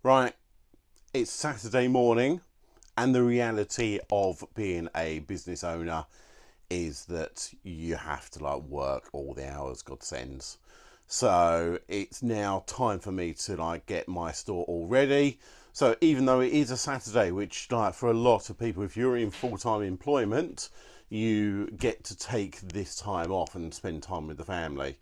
Right, it's Saturday morning, and the reality of being a business owner is that you have to work all the hours God sends. So it's now time for me to get my store all ready. So even though it is a Saturday, which for a lot of people, if you're in full-time employment, you get to take this time off and spend time with the family.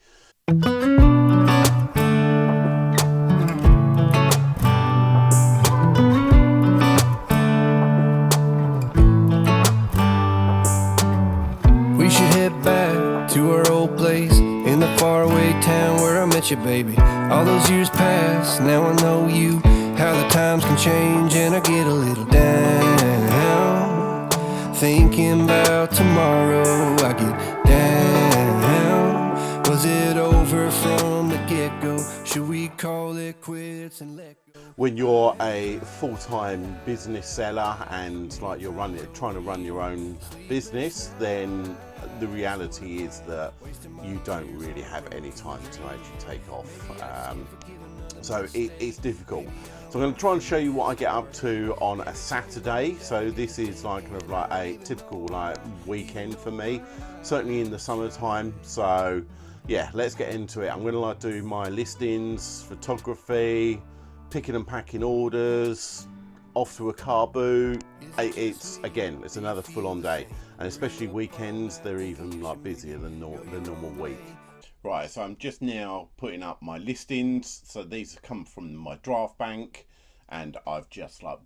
We should head back to our old place in the faraway town where I met you, baby. All those years pass, now I know you. How the times can change and I get a little down. Thinking about tomorrow, I get down. Was it over from the get-go? Should we call it quits and let go? When you're a full-time business seller and you're trying to run your own business, then the reality is that you don't really have any time to actually take off. So it's difficult. So I'm going to try and show you what I get up to on a Saturday. So this is a typical weekend for me, certainly in the summertime. So yeah, let's get into it. I'm going to do my listings, photography, picking and packing orders, off to a car boot. It's another full-on day, and especially weekends, they're even busier than the normal week. Right, so I'm just now putting up my listings. So these come from my draft bank, and I've just about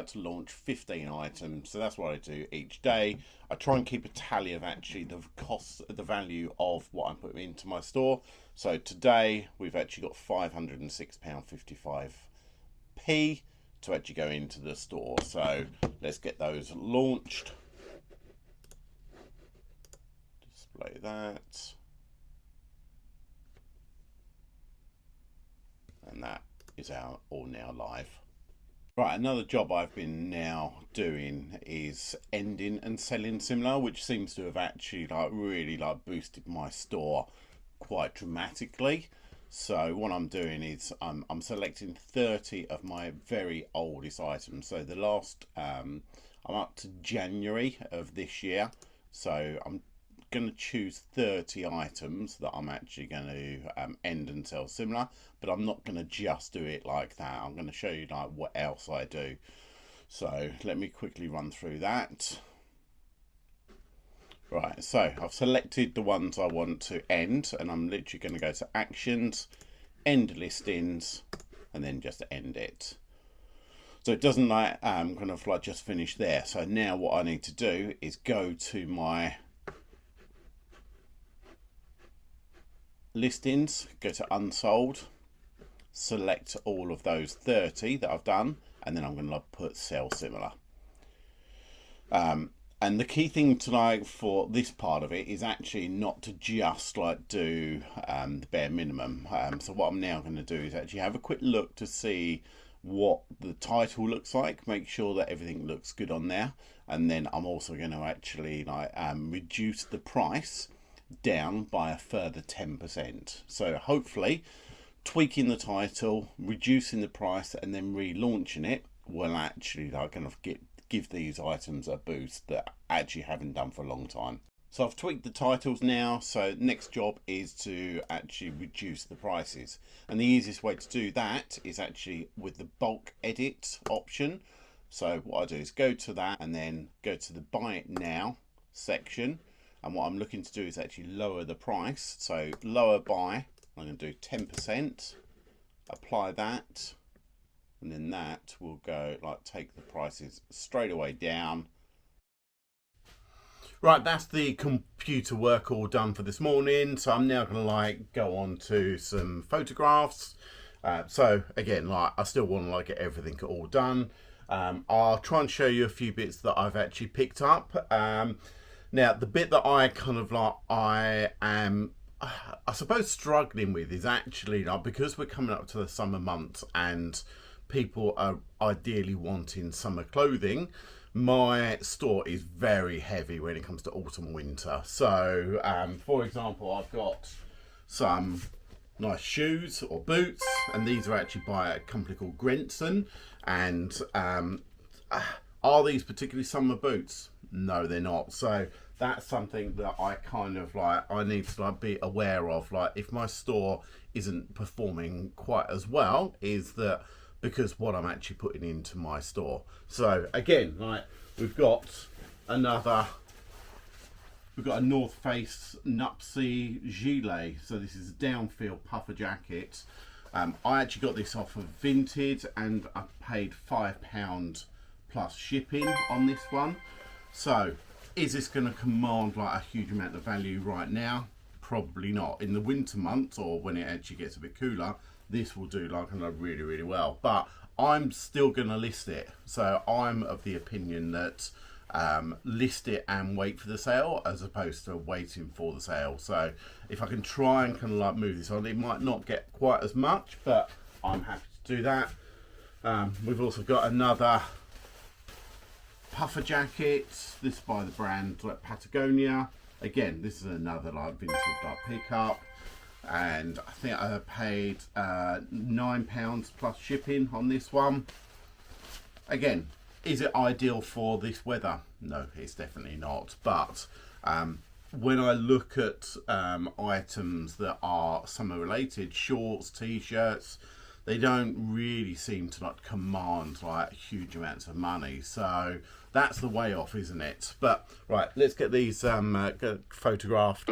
to launch 15 items. So that's what I do each day. I try and keep a tally of actually the cost, the value of what I'm putting into my store. So today we've actually got £506.55 to actually go into the store. So let's get those launched. Display that. And that is all now live. Right, another job I've been now doing is ending and selling similar, which seems to have actually really boosted my store quite dramatically. So what I'm doing is I'm selecting 30 of my very oldest items. So the last I'm up to January of this year. So I'm going to choose 30 items that I'm actually going to end and sell similar, but I'm not going to just do it like that. I'm going to show you what else I do. So let me quickly run through that. Right, so I've selected the ones I want to end, and I'm literally going to go to actions, end listings, and then just end it. So it doesn't just finish there. So now what I need to do is go to my listings, go to unsold, select all of those 30 that I've done, and then I'm going to put sell similar. And the key thing to for this part of it is actually not to just do the bare minimum. So what I'm now going to do is actually have a quick look to see what the title looks like, make sure that everything looks good on there, and then I'm also going to actually reduce the price down by a further 10%. So hopefully tweaking the title, reducing the price, and then relaunching it will actually give these items a boost that I actually haven't done for a long time. So I've tweaked the titles now. So next job is to actually reduce the prices, and the easiest way to do that is actually with the bulk edit option. So what I do is go to that and then go to the buy it now section. And what I'm looking to do is actually lower the price. So lower by, I'm going to do 10%, apply that, and then that will go take the prices straight away down. Right, that's the computer work all done for this morning. So I'm now going to go on to some photographs. So again, I still want to get everything all done. I'll try and show you a few bits that I've actually picked up. Now, the bit that I I am, I suppose, struggling with is actually because we're coming up to the summer months and people are ideally wanting summer clothing. My store is very heavy when it comes to autumn winter. So, for example, I've got some nice shoes or boots, and these are actually by a company called Grenson. And are these particularly summer boots? No, they're not. So that's something that I kind of like, I need to like be aware of. Like, if my store isn't performing quite as well, is that because what I'm actually putting into my store. So again, like, we've got a North Face Nupsy gilet. So this is a downfield puffer jacket. I actually got this off of Vinted, and I paid £5 plus shipping on this one. So is this going to command like a huge amount of value right now? Probably not. In the winter months, or when it actually gets a bit cooler, this will do like really, really well. But I'm still going to list it. So I'm of the opinion that list it and wait for the sale, as opposed to waiting for the sale. So if I can try and kind of like move this on, it might not get quite as much, but I'm happy to do that. We've also got another puffer jacket, this by the brand like Patagonia. Again, this is another like vintage like pickup, and I think I paid £9 plus shipping on this one. Again, is it ideal for this weather? No, it's definitely not. But when I look at items that are summer related, shorts, t-shirts, they don't really seem to like command like huge amounts of money. So that's the way off, isn't it? But right, let's get these photographed.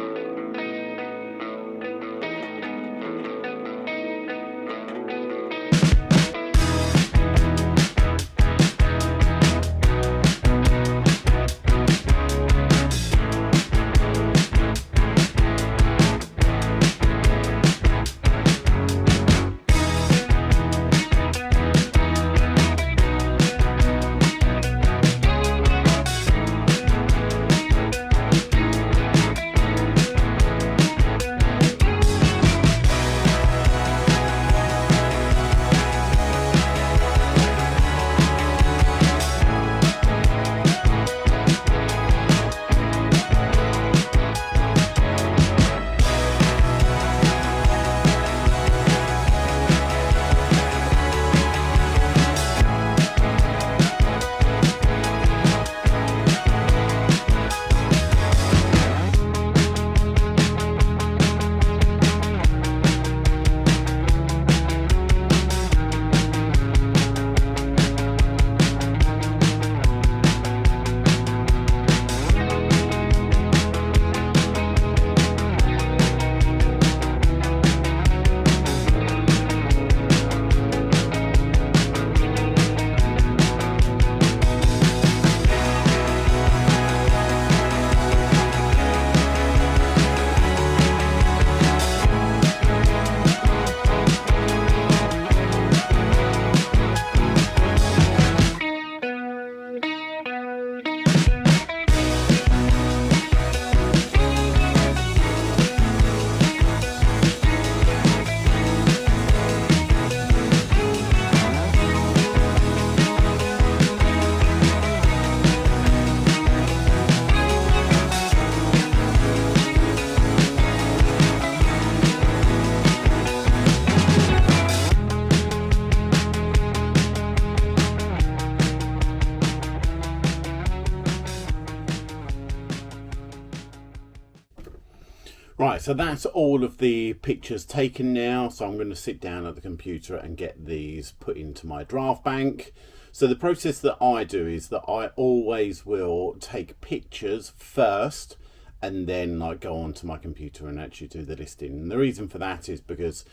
Right, so that's all of the pictures taken now. So I'm going to sit down at the computer and get these put into my draft bank. So the process that I do is that I always will take pictures first and then like go onto my computer and actually do the listing. And the reason for that is because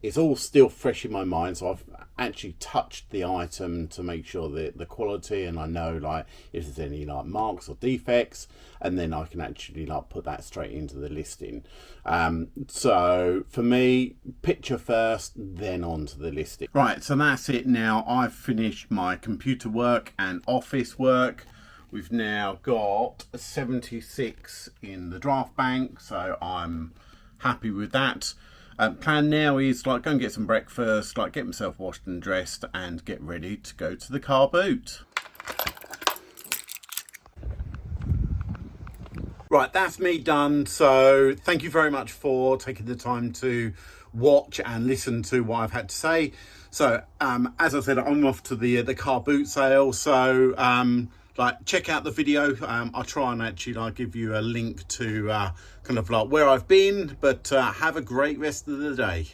it's all still fresh in my mind. So I've actually touched the item to make sure that the quality, and I know like if there's any like marks or defects, and then I can actually like put that straight into the listing. So for me, picture first, then onto the listing. Right, so that's it now. I've finished my computer work and office work. We've now got 76 in the draft bank, so I'm happy with that. Plan now is like go and get some breakfast, like get myself washed and dressed, and get ready to go to the car boot. Right, that's me done. So thank you very much for taking the time to watch and listen to what I've had to say. So as I said, I'm off to the car boot sale, so like check out the video. I'll try and actually like give you a link to kind of like where I've been, but have a great rest of the day.